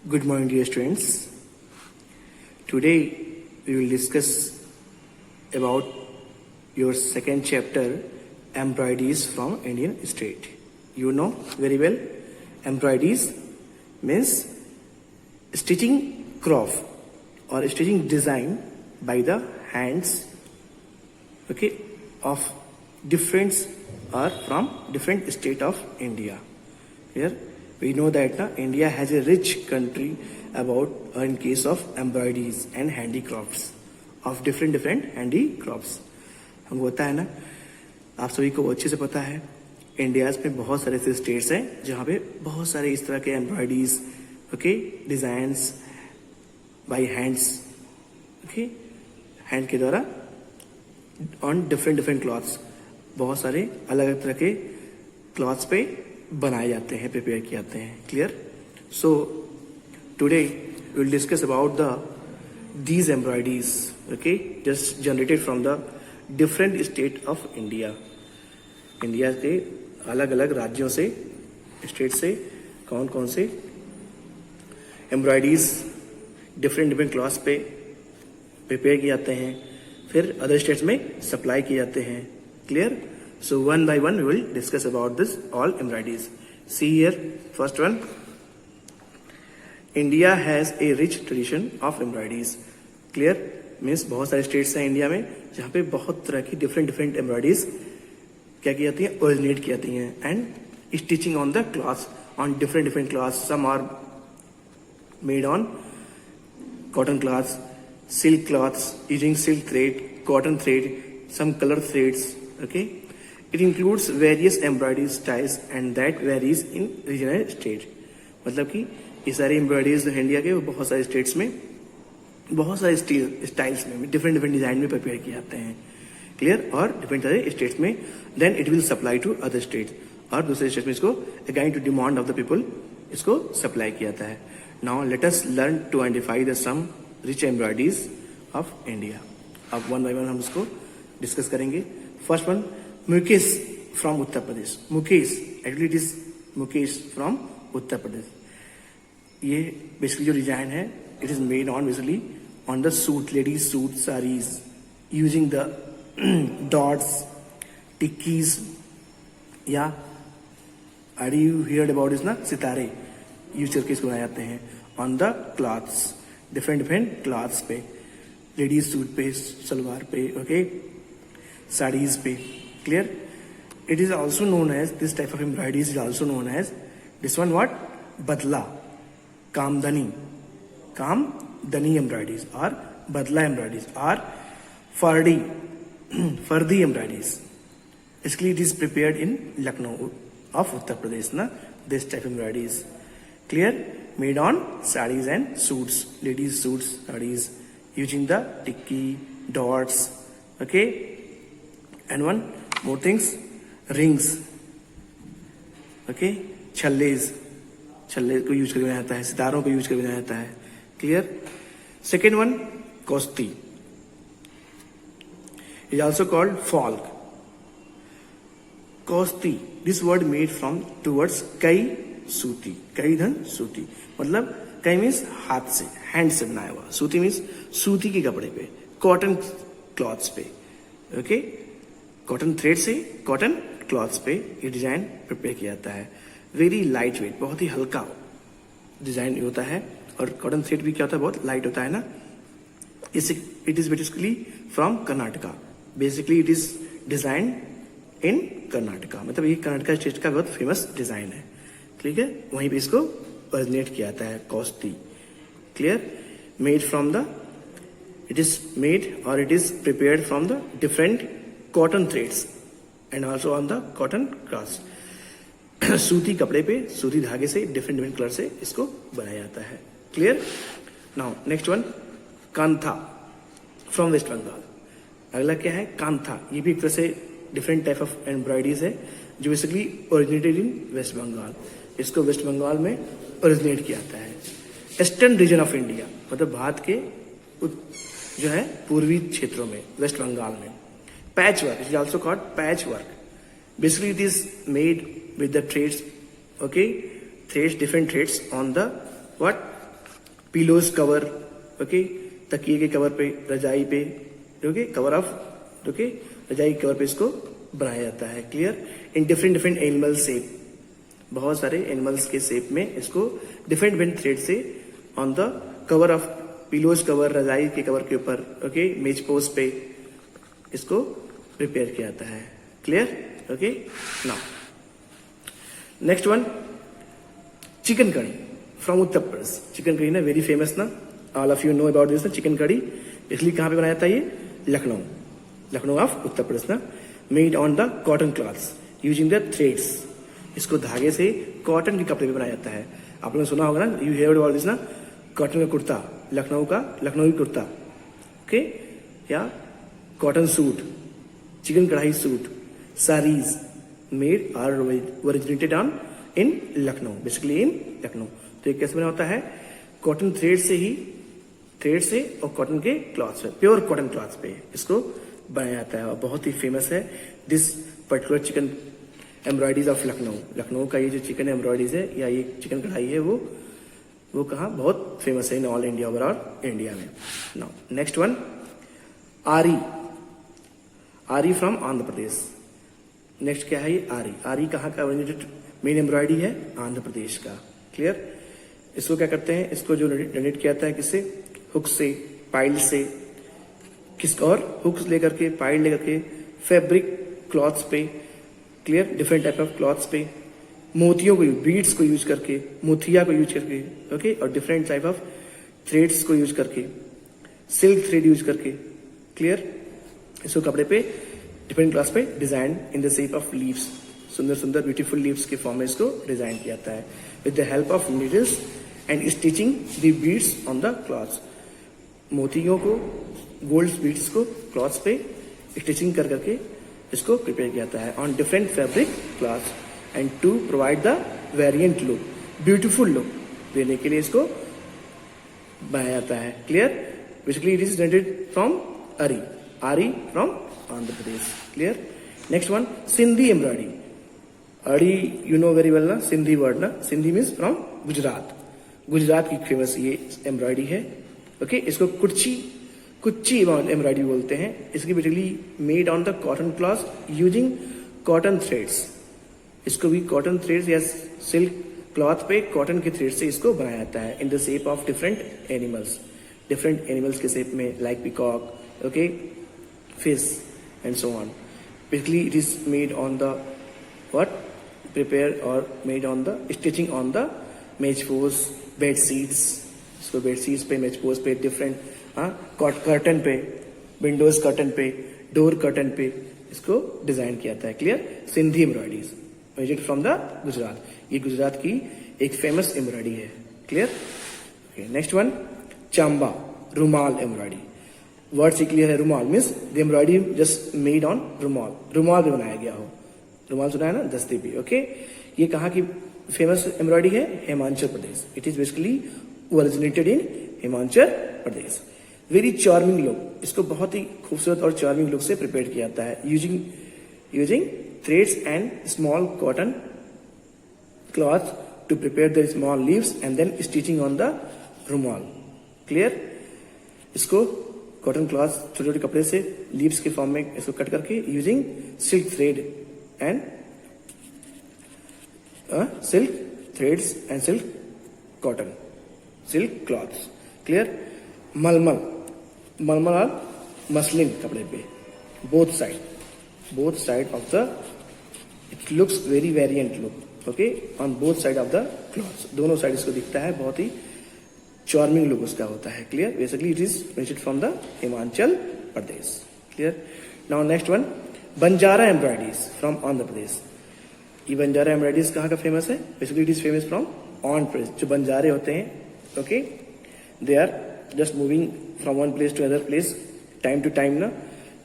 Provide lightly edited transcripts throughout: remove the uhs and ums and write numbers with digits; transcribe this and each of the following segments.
Good morning, dear students. Today we will discuss about your second chapter, embroideries from Indian state. You know very well, embroideries means stitching craft or stitching design by the hands, okay, of different or from different state of India. Here we know that India has a rich country about in case of embroideries and handicrafts of different handicrafts. हमको पता है ना, आप सभी को अच्छे से पता है, इंडिया में बहुत सारे ऐसे स्टेट्स हैं जहाँ पे बहुत सारे इस तरह के embroideries, okay, designs by hands, okay, hand के द्वारा ऑन डिफरेंट क्लॉथ्स, बहुत सारे अलग अलग तरह के क्लॉथ्स पे बनाए जाते हैं, प्रिपेयर किए जाते हैं. Clear? So today we will discuss about these embroideries, okay, just generated from the different state of India. India के अलग अलग राज्यों से, स्टेट से कौन कौन से एम्ब्रॉयडरीज डिफरेंट क्लॉथ्स पे प्रिपेयर किए जाते हैं, फिर अदर स्टेट्स में सप्लाई किए जाते हैं. Clear? So one by one we will discuss about this all embroideries. See here, first one. India has a rich tradition of embroideries. Clear? Means बहुत सारे states हैं इंडिया में जहाँ पे बहुत तरह की different embroideries क्या की जाती हैं, originate की जाती हैं, and stitching on the cloths, on different cloths. Some are made on cotton cloths, silk cloths using silk thread, cotton thread, some color threads. Okay. It includes various embroidery styles and that varies in regional state. मतलब कि ये सारे embroideries India के बहुत सारे states में बहुत सारे स्टाइल्स में डिफरेंट डिजाइन में प्रिपेयर किए जाते हैं. क्लियर? और डिफरेंट सारे स्टेट्स में then it will supply to other states, और दूसरे स्टेट्स में इसको again to demand of the people इसको सप्लाई किया जाता है. Now let us learn to identify the some rich embroideries of India. अब वन बाय वन हम इसको डिस्कस करेंगे. First one, mukaish from Uttar Pradesh. Mukaish, actually it is mukaish from Uttar Pradesh. ये बेसिकली जो डिजाइन है, it is made on basically on the suit, ladies suit saris using the dots, tikkis, या are you heard about is ना, सितारे use करके इसको बनाए जाते हैं on the clothes, different clothes पे, लेडीज सूट पे, सलवार पे, ओके, साड़ीज पे. Clear? It is also known as, this type of embroideries is also known as, this one what? Badla, Kamdani embroideries, or Badla embroideries, or Fardi embroideries. Basically it is prepared in Lucknow of Uttar Pradesh, na, this type of embroideries. Clear? Made on sarees and suits, ladies suits, sarees, using the tikki, dots, okay. And one more things, rings, okay, छल्ले को use करके बनाया जाता है, सितारों को use करके बनाया जाता है. Clear? Second one, kasuti, is also called folk. Kasuti, this word made from two words कई सूती, कई धन सूती, मतलब कई मीन्स हाथ से, हैंड से बनाया हुआ, सूती मीन्स सूती के कपड़े पे, कॉटन क्लॉथ्स पे, ओके, कॉटन थ्रेड से कॉटन क्लॉथ्स पे ये डिजाइन प्रिपेयर किया जाता है. वेरी लाइट वेट, बहुत ही हल्का डिजाइन होता है, और कॉटन थ्रेड भी क्या होता है, बहुत लाइट होता है ना. It is basically from Karnataka. Basically it is design इन कर्नाटका, मतलब ये कर्नाटका स्टेट का बहुत फेमस डिजाइन है. ठीक है? वहीं पे इसको ओरिजिनेट किया जाता है, kasuti. Clear? Made from the, it is made और it is prepared from the different cotton threads and also on the cotton clothes. सूती कपड़े पे, सूती धागे से डिफरेंट कलर से इसको बनाया जाता है. Clear? Now next one, Kantha from West Bengal. अगला क्या है? कांथा. ये भी एक तरह से डिफरेंट टाइप ऑफ एम्ब्रॉयडरीज है जो basically originated in West Bengal. इसको वेस्ट बंगाल में ओरिजिनेट किया जाता है. ईस्टर्न रीजन ऑफ इंडिया, मतलब भारत के जो है पूर्वी क्षेत्रों में, वेस्ट बंगाल में. Patchwork, it is also called patchwork. Basically it is made with the threads, okay, threads, different threads on the what, pillows cover, okay, तकिए के कवर पे, रजाई पे, ओके, कवर ऑफ, ओके, रजाई के कवर पे इसको बनाया जाता है। Clear? In different different animal shape, बहुत सारे एनिमल्स के शेप में इसको डिफरेंट डिफरेंट थ्रेड से on the cover of pillows cover, रजाई के कवर के ऊपर, ओके, मेज पोस्ट पे इसको प्रिपेयर किया जाता है। Clear? Okay, now next one, chicken कड़ी फ्रॉम उत्तर प्रदेश। चिकन कड़ी ना वेरी फेमस ना, all of you know about this ना। चिकन कड़ी इसलिए कहाँ पे बनाया जाता है ये? लखनऊ, लखनऊ ऑफ उत्तर प्रदेश ना। Made on the cotton cloths using the threads. इसको धागे से कॉटन के कपड़े पे बनाया जाता है। आप लोगों ने सुना होगा ना, यू हेard अबाउट दिस ना, कॉटन का कुर्ता, लखनऊ का लखनऊ कुर्ता, ओके, या कॉटन सूट, चिकन कढ़ाई suit, saris made are originated on in Lucknow, basically in Lucknow. तो ये कैसे बना होता है? कॉटन थ्रेड से ही, थ्रेड से और कॉटन के क्लॉथ पे, प्योर कॉटन क्लॉथ पे इसको बनाया जाता है और बहुत ही फेमस है this particular chicken embroideries of Lucknow. Lucknow का ये जो चिकन एम्ब्रॉयडरीज है या ये चिकन कढ़ाई है वो कहाँ बहुत फेमस है in all India, overall India में। नाउ नेक्स्ट वन, आरी, Aari from Andhra Pradesh. Next क्या है ये? आरी। आरी कहाँ का मेन एम्ब्रॉयडरी है? आंध्र प्रदेश का। क्लियर? इसको क्या करते हैं? इसको जो जनरेट किया जाता है किससे? हुक से, पाइल से, किस और हुक्स लेकर के, पाइल लेकर के, फैब्रिक क्लॉथ्स पे, clear, different type of clothes पे, मोतियों को, बीड्स को यूज करके, मोतिया को यूज करके, ओके, और डिफरेंट टाइप ऑफ थ्रेड्स को यूज करके, सिल्क थ्रेड यूज करके, क्लियर, इसको कपड़े पे डिफरेंट क्लॉथ्स पे design in the shape of leaves, सुंदर सुंदर ब्यूटीफुल लीव्स के फॉर्म में इसको डिजाइन किया जाता है with the help of needles and stitching the beads on the cloths. मोतियों को, गोल्ड बीड्स को क्लॉथ्स पे स्टिचिंग कर करके इसको प्रिपेयर किया जाता है on different fabric cloths and to provide the variant look, beautiful look देने के लिए इसको बनाया जाता है। Clear? Basically it is generated from Aari, Aari from Andhra Pradesh. Clear? Next one, Sindhi embroidery. Aari you know very well ना, सिंधी वर्ड ना, सिंधी मीन्स फ्रॉम गुजरात, गुजरात की फेमस ये एम्ब्रॉयडरी है। ओके, इसको कुच्ची एम्ब्रॉयडरी बोलते हैं। इसकी basically made on the cotton cloth using cotton threads. इसको भी कॉटन थ्रेड्स या सिल्क क्लॉथ पे कॉटन के थ्रेड से इसको बनाया जाता है in the shape of different animals, different animals के शेप में, like peacock, okay, fish and so on. Basically it is made on the what prepare or made on the stitching on the मेजपोज, bed sheets, इसको bed sheets पे, मेजपोज पे, different curtain पे, Windows curtain पे, door curtain पे इसको design किया जाता है। Clear? Sindhi embroideries made from the Gujarat, ये गुजरात की एक फेमस एम्ब्रॉयडरी है। Clear? Okay, next one, Chamba, रुमाल एम्ब्रॉयडरी। वर्ड से क्लियर है, रुमाल means the embroidery just made on रुमाल, रुमाल पे बनाया गया हो। रुमाल सुना है ना, दस्ती भी। ओके, ये कहाँ की फेमस एम्ब्रॉयडरी है? Himachal Pradesh. It is basically originated in Himachal Pradesh. Very charming look, इसको बहुत ही खूबसूरत और चार्मिंग लुक से प्रिपेयर किया जाता है using threads and small cotton cloth to prepare the small leaves and then stitching on the rumal. Clear? इसको कॉटन क्लॉथ, छोटे छोटे कपड़े से लीव्स के फॉर्म में इसको कट करके using silk thread and silk threads and silk cotton, silk cloths. Clear? मलमल और मसलिन कपड़े पे, both side of the, it looks very variant look, okay, on both side of the cloths, दोनों side इसको दिखता है, बहुत ही चार्मिंग लुक उसका होता है। Clear? Basically it is made from the Himachal Pradesh. Clear? Now next one, Banjara embroideries from Andhra Pradesh. ये Banjara embroideries कहाँ का फेमस है? Basically it is famous from Andhra Pradesh. जो बंजारे होते हैं, okay, they are just moving from one place to other place, time to time ना,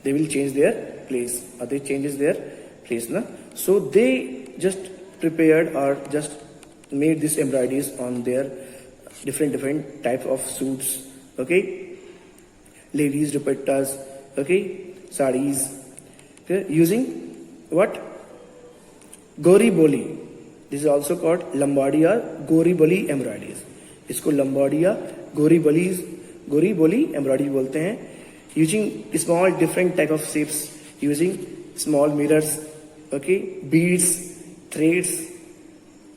they will change their place और दे चेंजेस देयर प्लेस ना, सो दे जस्ट प्रिपेयर्ड और just made this embroideries on their different type of suits, okay, ladies dupattas, okay, sarees, okay, using what? Gori boli. This is also called lambadi or gori boli embroideries. इसको लंबाडिया गोरी बोली embroidery बोलते हैं. Using small different type of shapes, using small mirrors, okay, beads, threads,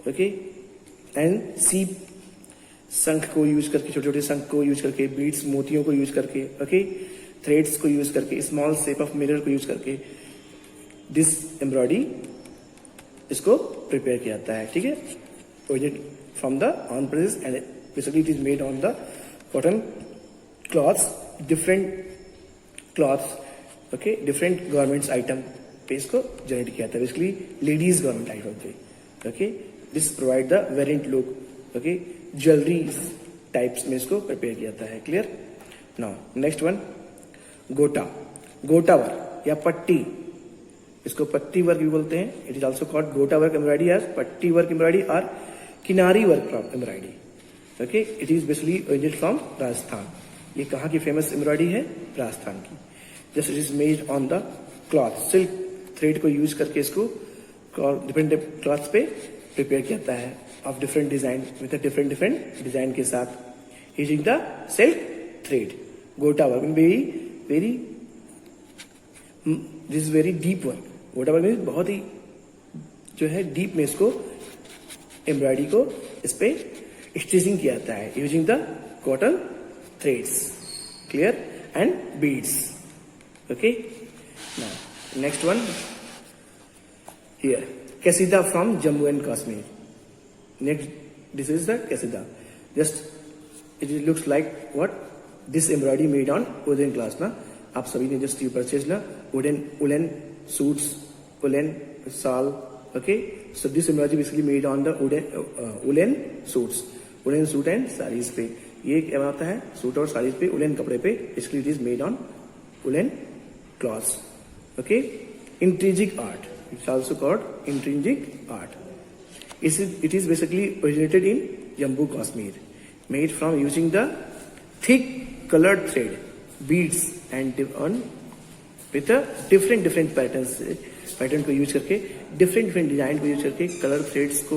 okay, and सीप, शंख को use करके, छोटे छोटे शंख को यूज करके, बीड्स, मोतियों को यूज करके, ओके, थ्रेड्स को यूज करके, स्मॉल शेप ऑफ मिरर को यूज करके दिस एम्ब्रॉयडरी इसको प्रिपेयर किया जाता है. ठीक है, originate from the Andhra Pradesh and basically it is made on the cotton clothes, different clothes, okay, different garments item पे इसको जनरेट किया था. बेसिकली लेडीज गारमेंट आइटम पे, okay, this provide the variant look, okay, jewellery types में इसको prepare किया जाता है. क्लियर. नाउ नेक्स्ट वन, गोटा वर्क या पट्टी, इसको पट्टी वर्क भी बोलते हैं. इट इज ऑल्सो कॉल्ड गोटा वर्क एम्ब्रॉयडरी एज पट्टी वर्क एम्ब्रॉयडरी और किनारी work from embroidery. Okay, it is basically originate from Rajasthan. ये कहाँ की फेमस एम्ब्रॉयडरी है? राजस्थान की. Just it is made on the cloth, silk thread को यूज करके इसको डिफरेंट क्लॉथ पे प्रिपेयर किया जाता है of different design with different design के साथ यूजिंग द सिल्क थ्रेड. गोटा work very this is very deep work. गोटा वर्क में बहुत ही जो है डीप में इसको एम्ब्रॉयडरी को इस पे स्टिचिंग किया जाता है using the cotton threads. Clear. And beads. Okay. Now next one here, Kasida from Jammu and Kashmir. Next, this is the Kasida. Just it looks like what this embroidery made on wooden cloth ना. आप सभी ने जस्ट यू परचेज ना wooden suits, wooden shawl. Okay, so this embroidery basically made on the wooden suits, wooden suit and saris पे. ये क्या होता है? सूट और साड़ीज पे, वुडन कपड़े पे. Basically it is made on wooden clothes. Okay. Intrinsic art, it's also called intrinsic art. It is basically originated in Jammu Kashmir, made from using the thick colored thread, beads and with a different patterns, pattern को use करके, different design को use करके, colour threads को,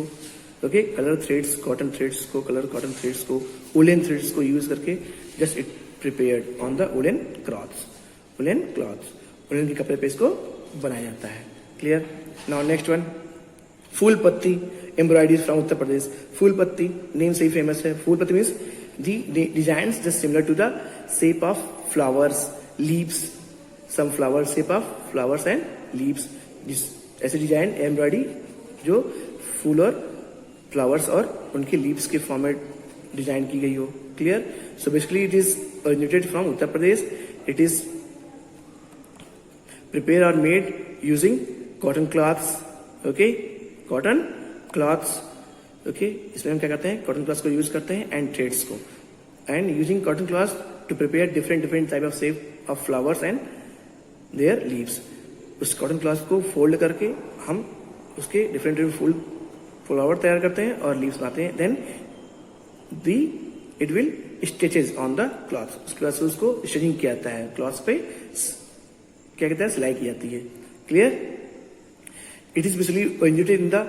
okay, colour threads, cotton threads को, colour cotton threads को, woollen threads को use करके just it prepared on the woollen clothes, woollen clothes, woollen के कपड़े पे इसको बनाया जाता है. क्लियर. नाउ नेक्स्ट वन, फूल पत्ती एम्ब्रॉयडरी फ्रॉम उत्तर प्रदेश. फूल पत्ती नेम से ही फेमस है. Phool patti means the designs just similar to the shape of flowers, leaves, some flower shape of flowers and leaves. ऐसे डिजाइन एम्ब्रॉयडरी जो फूल और फ्लावर्स और उनके लीव्स के फॉर्म में डिजाइन की गई हो. Clear. So basically it is originated from Uttar Pradesh. It is prepare और made using cotton cloths. Okay, cotton cloths. Okay, इसमें हम क्या करते हैं? कॉटन क्लॉथ्स को यूज करते हैं एंड थ्रेड्स को, and using cotton cloths to prepare different type of shape of flowers and their leaves. उस कॉटन क्लॉथ को फोल्ड करके हम उसके डिफरेंट फूल फ्लावर तैयार करते हैं और लीव्स बनाते हैं. Then it will stitches on the cloth. उसके बाद से उसको स्टिचिंग किया जाता है क्लॉथ पे, क्या कहते हैं, सिलाई की जाती है. Clear. It is basically originated in the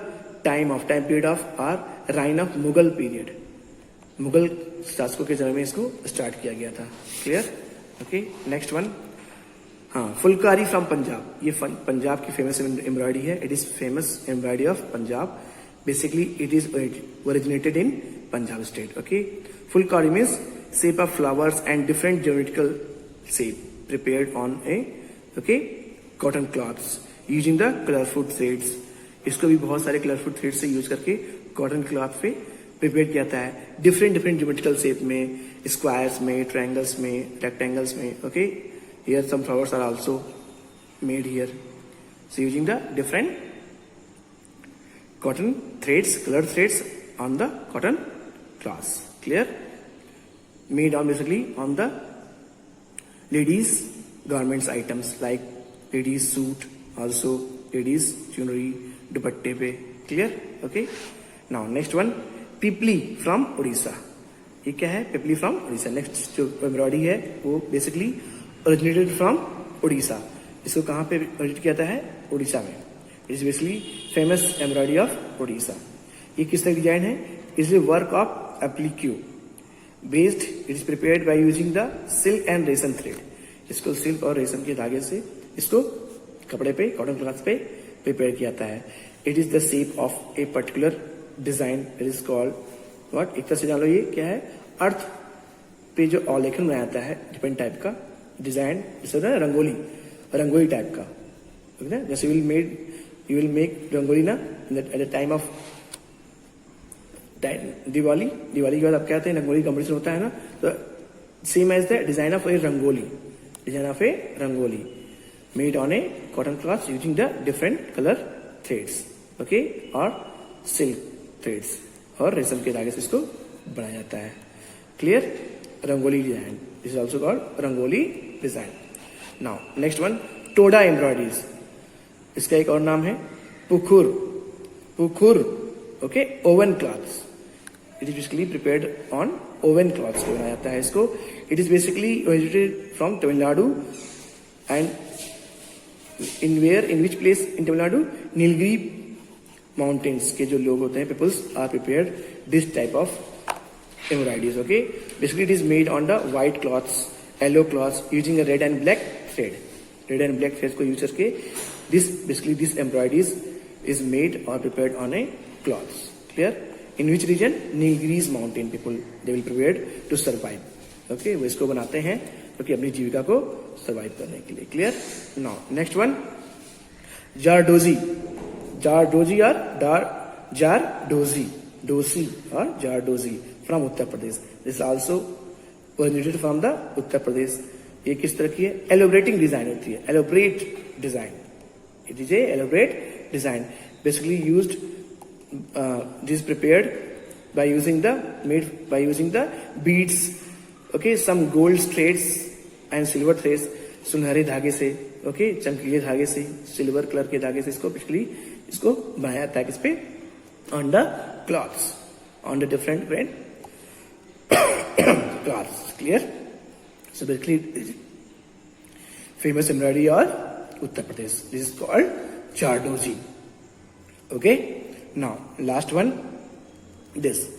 time period of our reign of Mughal period. Mughal शासकों के समय में इसको स्टार्ट किया गया था. क्लियर. ओके. नेक्स्ट वन, हाँ, फुलकारी फ्रॉम पंजाब. ये पंजाब की फेमस एम्ब्रॉयडरी है. It is famous embroidery of Punjab. Basically it is originated in Punjab state. Okay. Phulkari means shape of flowers and different geometrical shape prepared on a cotton cloths using the colourful threads. इसको भी बहुत सारे colourful thread से use करके cotton cloth पे prepare किया जाता है डिफरेंट ज्योमेट्रिकल शेप में, स्क्वायर्स में, ट्रायंगल्स में, रेक्टेंगल्स में. Okay, here some flowers are also made here. So using the different cotton threads, color threads on the cotton cloths. Clear. Made on basically on the ladies garments items like ladies suit, also ladies jewelry, dupatte pe. Clear. Okay. Now next one, Pipli from Orissa. ये क्या है? पिपली from Orissa. Next जो embroidery है वो basically originated from Orissa. इसको कहाँ पे originate किया जाता है? उड़ीसा में. Is basically famous embroidery of Odisha. ये किस तरह डिजाइन है? Is a work of applique. Based it is prepared by using the silk and resham thread. इसको सिल्क और रेशम के धागे से इसको कपड़े पे, कॉटन क्लॉथ पे प्रिपेयर किया जाता है। It is the shape of a particular design, it is called what, एक तरह से जान लो ये क्या है, अर्थ पे जो आलेखन बनाया जाता है डिफरेंट टाइप का डिजाइन, जैसे होता है रंगोली, रंगोली टाइप का, ठीक है। जैसे यू विल मेक रंगोली ना at the time of Diwali के बाद आप क्या कहते हैं, रंगोली कॉम्पिटिशन होता है ना, तो same as the design of a rangoli, design of a rangoli made on a cotton cloth using the different colour threads, okay, और सिल्क थ्रेड्स और रेशम के धागे से इसको बनाया जाता है। Clear, rangoli design, this is also called rangoli design. Now next one, Toda embroideries, इसका एक और नाम है Pukhoor, Pukhoor, okay, woven cloths. It is basically prepared on woven cloths को बनाया जाता है इसको। It is basically originated from Tamil Nadu and in which place in Tamil Nadu, Nilgiri mountains के जो लोग होते हैं, peoples are prepared this type of embroideries, okay. Basically it is made on the white cloths, yellow cloths using a red and black thread, red and black threads को use करके this embroideries is made or prepared on a cloths. Clear? In which region? Nilgiris mountain people they will prepared to survive, okay. वो इसको बनाते हैं क्योंकि अपनी जीविका को survive करने के लिए। Clear. Now next one, zardozi, zardozi और जारडोजी, डोसी और zardozi from Uttar Pradesh. This also originated from the Uttar Pradesh. ये किस तरह की है, एलोब्रेटिंग डिजाइन होती है, elaborate design, it is a elaborate design basically used, this prepared by using the beads, okay, some gold threads and silver threads, सुनहरे धागे से, okay, चमकीले धागे से, सिल्वर कलर के धागे से इसको बेसिकली इसको बनाया जाता है किस पे, on the cloths, on the different brand cloths. Clear? So basically famous embroidery of Uttar Pradesh, this is called Jardozi. Okay, now last one, this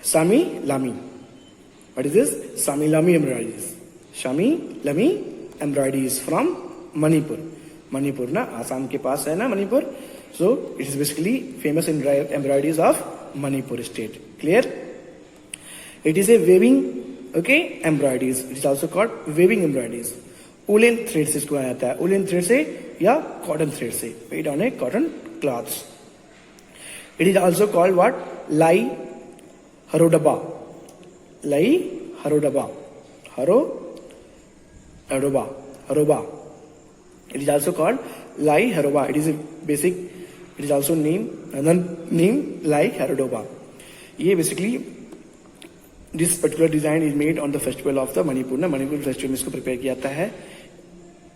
Sami Lami. What is this? Sami Lami embroideries. Sami Lami embroideries from Manipur. Manipur ना आसाम के पास है ना Manipur, so it is basically famous embroideries of Manipur state. Clear? It is a weaving, okay, embroideries. It is also called weaving embroideries. Woolen thread से इसको बनाया जाता है, woolen thread से या cotton thread से, made on a cotton cloths. It is also called what? Lai Harodaba. Lai Harodaba. Haroba. It is also called Lai Haroba. It is a basic, it is also another name Lai Haroba. ये basically this particular design is made on the festival of the Manipur. ना Manipur festival में इसको prepare किया जाता है.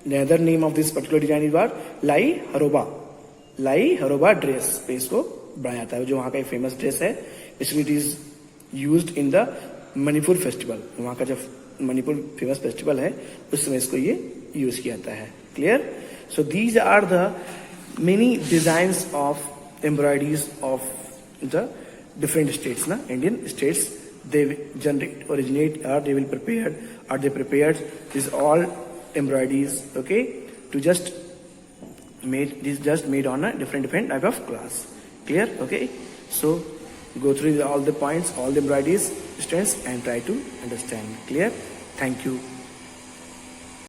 The other name of this particular design is what? Lai Haroba. Lai Haroba dress पे इसको बनाया जाता है, जो वहाँ का एक famous dress है. Basically it is used in the Manipur festival. वहाँ का जब मणिपुर फेमस फेस्टिवल है उस समय इसको ये यूज किया जाता है. Clear? So these are the many designs of embroideries of the different states ना, Indian states. They generate originate और दे विल प्रिपेयर्ड और they prepared this all embroideries, okay, to just made on a different type of class. Clear? Okay, so go through all the points, all the embroideries, students, and try to understand. Clear? Thank you.